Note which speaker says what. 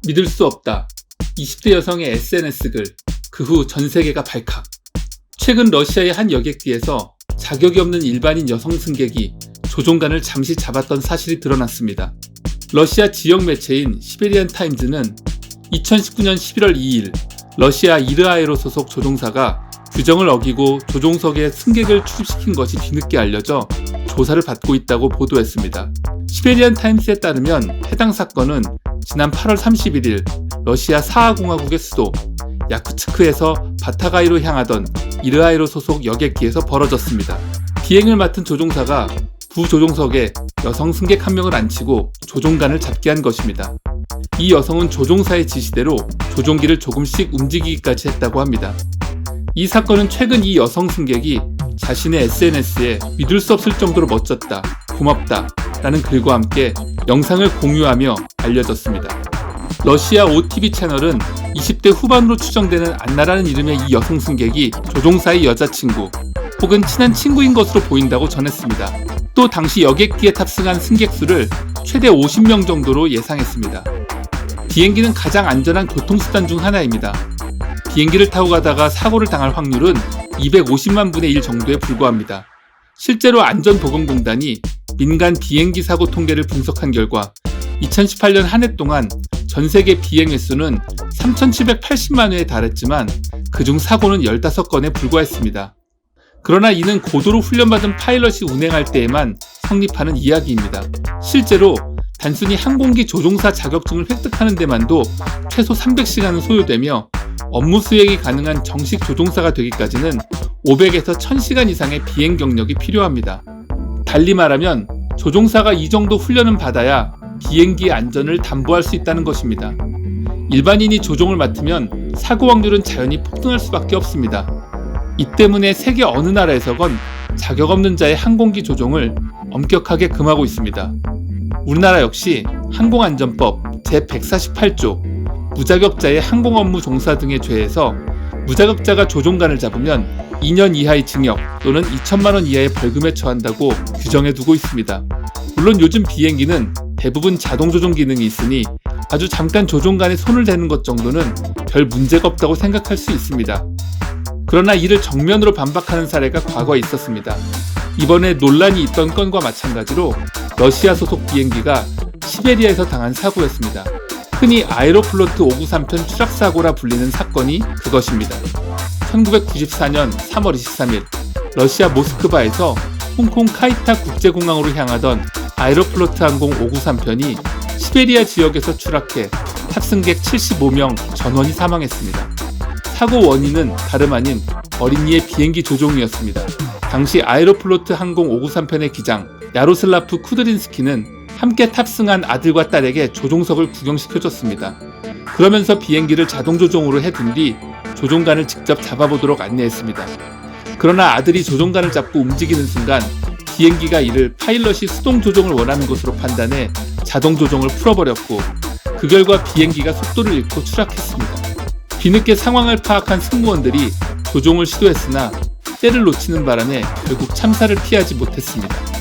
Speaker 1: 믿을 수 없다. 20대 여성의 SNS 글, 그 후 전 세계가 발칵. 최근 러시아의 한 여객기에서 자격이 없는 일반인 여성 승객이 조종관을 잠시 잡았던 사실이 드러났습니다. 러시아 지역 매체인 시베리안 타임즈는 2019년 11월 2일 러시아 이르아에로 소속 조종사가 규정을 어기고 조종석에 승객을 출입시킨 것이 뒤늦게 알려져 조사를 받고 있다고 보도했습니다. 시베리안 타임스에 따르면 해당 사건은 지난 8월 31일 러시아 사하공화국의 수도 야쿠츠크에서 바타가이로 향하던 이르아에로 소속 여객기에서 벌어졌습니다. 비행을 맡은 조종사가 부조종석에 여성 승객 한 명을 앉히고 조종관을 잡게 한 것입니다. 이 여성은 조종사의 지시대로 조종기를 조금씩 움직이기까지 했다고 합니다. 이 사건은 최근 이 여성 승객이 자신의 SNS에 믿을 수 없을 정도로 멋졌다, 고맙다 라는 글과 함께 영상을 공유하며 알려졌습니다. 러시아 OTV 채널은 20대 후반으로 추정되는 안나라는 이름의 이 여성 승객이 조종사의 여자친구 혹은 친한 친구인 것으로 보인다고 전했습니다. 또 당시 여객기에 탑승한 승객 수를 최대 50명 정도로 예상했습니다. 비행기는 가장 안전한 교통수단 중 하나입니다. 비행기를 타고 가다가 사고를 당할 확률은 250만 분의 1 정도에 불과합니다. 실제로 안전보건공단이 민간 비행기 사고 통계를 분석한 결과 2018년 한 해 동안 전 세계 비행 횟수는 3,780만 회에 달했지만 그중 사고는 15건에 불과했습니다. 그러나 이는 고도로 훈련받은 파일럿이 운행할 때에만 성립하는 이야기입니다. 실제로 단순히 항공기 조종사 자격증을 획득하는 데만도 최소 300시간은 소요되며 업무 수행이 가능한 정식 조종사가 되기까지는 500에서 1000시간 이상의 비행 경력이 필요합니다. 달리 말하면 조종사가 이 정도 훈련은 받아야 비행기의 안전을 담보할 수 있다는 것입니다. 일반인이 조종을 맡으면 사고 확률은 자연히 폭등할 수밖에 없습니다. 이 때문에 세계 어느 나라에서건 자격 없는 자의 항공기 조종을 엄격하게 금하고 있습니다. 우리나라 역시 항공안전법 제148조 무자격자의 항공업무 종사 등의 죄에서 무자격자가 조종관을 잡으면 2년 이하의 징역 또는 2천만 원 이하의 벌금에 처한다고 규정해두고 있습니다. 물론 요즘 비행기는 대부분 자동 조종 기능이 있으니 아주 잠깐 조종관에 손을 대는 것 정도는 별 문제가 없다고 생각할 수 있습니다. 그러나 이를 정면으로 반박하는 사례가 과거에 있었습니다. 이번에 논란이 있던 건과 마찬가지로 러시아 소속 비행기가 시베리아에서 당한 사고였습니다. 흔히 아에로플로트 593편 추락사고라 불리는 사건이 그것입니다. 1994년 3월 23일 러시아 모스크바에서 홍콩 카이타 국제공항으로 향하던 아에로플로트 항공 593편이 시베리아 지역에서 추락해 탑승객 75명 전원이 사망했습니다. 사고 원인은 다름 아닌 어린이의 비행기 조종이었습니다. 당시 아에로플로트 항공 593편의 기장 야로슬라프 쿠드린스키는 함께 탑승한 아들과 딸에게 조종석을 구경시켜줬습니다. 그러면서 비행기를 자동 조종으로 해둔 뒤 조종관을 직접 잡아보도록 안내했습니다. 그러나 아들이 조종관을 잡고 움직이는 순간 비행기가 이를 파일럿이 수동 조종을 원하는 것으로 판단해 자동 조종을 풀어버렸고 그 결과 비행기가 속도를 잃고 추락했습니다. 뒤늦게 상황을 파악한 승무원들이 조종을 시도했으나 때를 놓치는 바람에 결국 참사를 피하지 못했습니다.